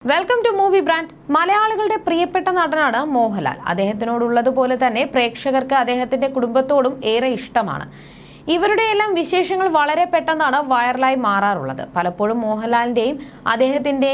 Welcome to movie brand. മലയാളികളുടെ പ്രിയപ്പെട്ട നടനാണ് മോഹൻലാൽ. അദ്ദേഹത്തിനോടുള്ളതുപോലെ തന്നെ പ്രേക്ഷകർക്ക് അദ്ദേഹത്തിന്റെ കുടുംബത്തോടും ഏറെ ഇഷ്ടമാണ്. ഇവരുടെയെല്ലാം വിശേഷങ്ങൾ വളരെ പെട്ടെന്നാണ് വൈറലായി മാറാറുള്ളത്. പലപ്പോഴും മോഹൻലാലിന്റെയും അദ്ദേഹത്തിന്റെ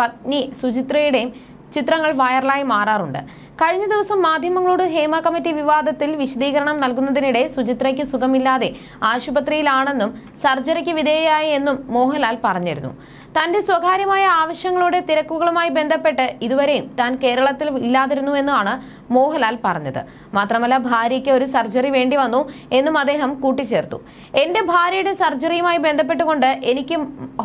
പത്നി സുചിത്രയുടെയും ചിത്രങ്ങൾ വൈറലായി മാറാറുണ്ട്. കഴിഞ്ഞ ദിവസം മാധ്യമങ്ങളോട് ഹേമ കമ്മിറ്റി വിവാദത്തിൽ വിശദീകരണം നൽകുന്നതിനിടെ സുചിത്രയ്ക്ക് സുഖമില്ലാതെ ആശുപത്രിയിലാണെന്നും സർജറിക്ക് വിധേയയായി എന്നും മോഹൻലാൽ പറഞ്ഞിരുന്നു. തന്റെ സ്വകാര്യമായ ആവശ്യങ്ങളുടെ തിരക്കുകളുമായി ബന്ധപ്പെട്ട് ഇതുവരെയും താൻ കേരളത്തിൽ ഇല്ലാതിരുന്നുവെന്നാണ് മോഹൻലാൽ പറഞ്ഞത്. മാത്രമല്ല, ഭാര്യയ്ക്ക് ഒരു സർജറി വേണ്ടി വന്നു എന്നും അദ്ദേഹം കൂട്ടിച്ചേർത്തു. എന്റെ ഭാര്യയുടെ സർജറിയുമായി ബന്ധപ്പെട്ടുകൊണ്ട് എനിക്ക്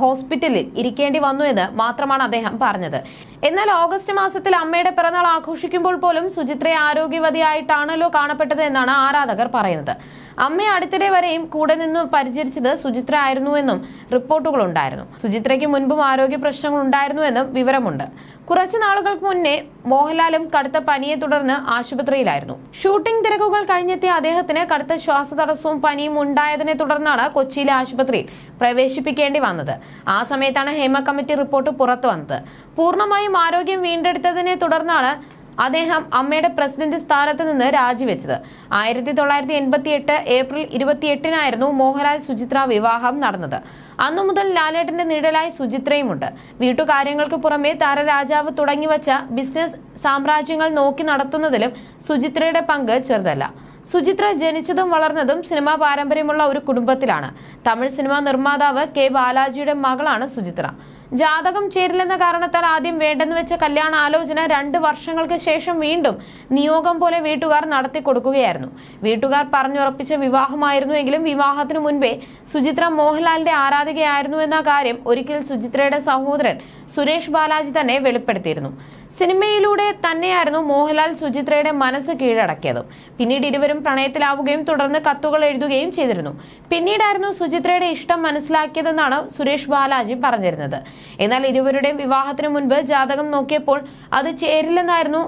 ഹോസ്പിറ്റലിൽ ഇരിക്കേണ്ടി വന്നു എന്ന് മാത്രമാണ് അദ്ദേഹം പറഞ്ഞത്. എന്നാൽ ഓഗസ്റ്റ് മാസത്തിൽ അമ്മയുടെ പിറന്നാൾ ആഘോഷിക്കുമ്പോൾ പോലും സുചിത്രയെ ആരോഗ്യവതിയായിട്ടാണല്ലോ കാണപ്പെട്ടത് എന്നാണ് ആരാധകർ പറയുന്നത്. അമ്മയെ അടുത്തിടെ വരെയും കൂടെ നിന്ന് പരിചരിച്ചത് സുചിത്ര ആയിരുന്നുവെന്നും റിപ്പോർട്ടുകൾ ഉണ്ടായിരുന്നു. സുചിത്രയ്ക്ക് മുൻപും ആരോഗ്യ പ്രശ്നങ്ങൾ ഉണ്ടായിരുന്നുവെന്നും വിവരമുണ്ട്. കുറച്ചു നാളുകൾക്ക് മുന്നേ മോഹൻലാലും കടുത്ത പനിയെ തുടർന്ന് ആശുപത്രിയിലായിരുന്നു. ഷൂട്ടിംഗ് തിരക്കുകൾ കഴിഞ്ഞെത്തിയ അദ്ദേഹത്തിന് കടുത്ത ശ്വാസതടസ്സവും പനിയും ഉണ്ടായതിനെ തുടർന്നാണ് കൊച്ചിയിലെ ആശുപത്രിയിൽ പ്രവേശിപ്പിക്കേണ്ടി വന്നത്. ആ സമയത്താണ് ഹേമ കമ്മിറ്റി റിപ്പോർട്ട് പുറത്തു വന്നത്. പൂർണ്ണമായും ആരോഗ്യം വീണ്ടെടുത്തതിനെ തുടർന്നാണ് അദ്ദേഹം അമ്മയുടെ പ്രസിഡന്റ് സ്ഥാനത്ത് നിന്ന് രാജിവെച്ചത്. 1988 ഏപ്രിൽ 28-നായിരുന്നു മോഹൻലാൽ സുചിത്ര വിവാഹം നടന്നത്. അന്നു മുതൽ ലാലേട്ടന്റെ നിഴലായി സുചിത്രയുമുണ്ട്. വീട്ടുകാര്യങ്ങൾക്ക് പുറമെ താരരാജാവ് തുടങ്ങിവച്ച ബിസിനസ് സാമ്രാജ്യങ്ങൾ നോക്കി നടത്തുന്നതിലും സുചിത്രയുടെ പങ്ക് ചെറുതല്ല. സുചിത്ര ജനിച്ചതും വളർന്നതും സിനിമാ പാരമ്പര്യമുള്ള ഒരു കുടുംബത്തിലാണ്. തമിഴ് സിനിമാ നിർമ്മാതാവ് കെ ബാലാജിയുടെ മകളാണ് സുചിത്ര. ജാതകം ചേരില്ലെന്ന കാരണത്താൽ ആദ്യം വേണ്ടെന്ന് വെച്ച കല്യാണ ആലോചന 2 വർഷങ്ങൾക്ക് ശേഷം വീണ്ടും നിയോഗം പോലെ വീട്ടുകാർ നടത്തി കൊടുക്കുകയായിരുന്നു. വീട്ടുകാർ പറഞ്ഞുറപ്പിച്ച വിവാഹമായിരുന്നുവെങ്കിലും വിവാഹത്തിനു മുൻപേ സുചിത്ര മോഹൻലാലിന്റെ ആരാധികയായിരുന്നു എന്ന കാര്യം ഒരിക്കൽ സുചിത്രയുടെ സഹോദരൻ സുരേഷ് ബാലാജി തന്നെ വെളിപ്പെടുത്തിയിരുന്നു. സിനിമയിലൂടെ തന്നെയായിരുന്നു മോഹൻലാൽ സുചിത്രയുടെ മനസ്സ് കീഴടക്കിയത്. പിന്നീട് ഇരുവരും പ്രണയത്തിലാവുകയും തുടർന്ന് കത്തുകൾ എഴുതുകയും ചെയ്തിരുന്നു. പിന്നീടായിരുന്നു സുചിത്രയുടെ ഇഷ്ടം മനസ്സിലാക്കിയതെന്നാണ് സുരേഷ് ബാലാജി പറഞ്ഞിരുന്നത്. എന്നാൽ ഇരുവരുടെയും വിവാഹത്തിന് മുൻപ് ജാതകം നോക്കിയപ്പോൾ അത് ചേരില്ലെന്നായിരുന്നു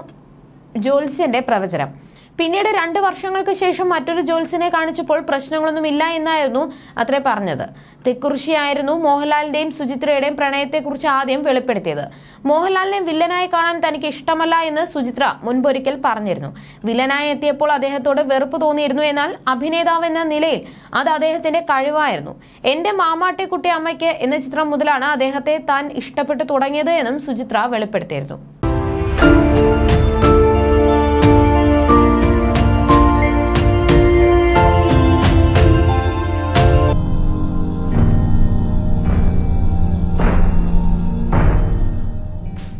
ജ്യോത്സ്യന്റെ പ്രവചനം. പിന്നീട് 2 വർഷങ്ങൾക്ക് ശേഷം മറ്റൊരു ജ്യോത്സ്യനെ കാണിച്ചപ്പോൾ പ്രശ്നങ്ങളൊന്നുമില്ല എന്നായിരുന്നു അത്രേ പറഞ്ഞത്. തെക്കുറിശിയായിരുന്നു മോഹൻലാലിന്റെയും സുചിത്രയുടെയും പ്രണയത്തെക്കുറിച്ച് ആദ്യം വെളിപ്പെടുത്തിയത്. മോഹൻലാലിനെ വില്ലനായി കാണാൻ തനിക്ക് ഇഷ്ടമല്ല എന്ന് സുചിത്ര മുൻപൊരിക്കൽ പറഞ്ഞിരുന്നു. വില്ലനായി എത്തിയപ്പോൾ അദ്ദേഹത്തോട് വെറുപ്പ് തോന്നിയിരുന്നു. എന്നാൽ അഭിനേതാവ് എന്ന നിലയിൽ അത് അദ്ദേഹത്തിന്റെ കഴിവായിരുന്നു. എന്റെ മാമാട്ടിക്കുട്ടി അമ്മയ്ക്ക് എന്ന ചിത്രം മുതലാണ് അദ്ദേഹത്തെ താൻ ഇഷ്ടപ്പെട്ടു തുടങ്ങിയത് എന്നും സുചിത്ര വെളിപ്പെടുത്തിയിരുന്നു.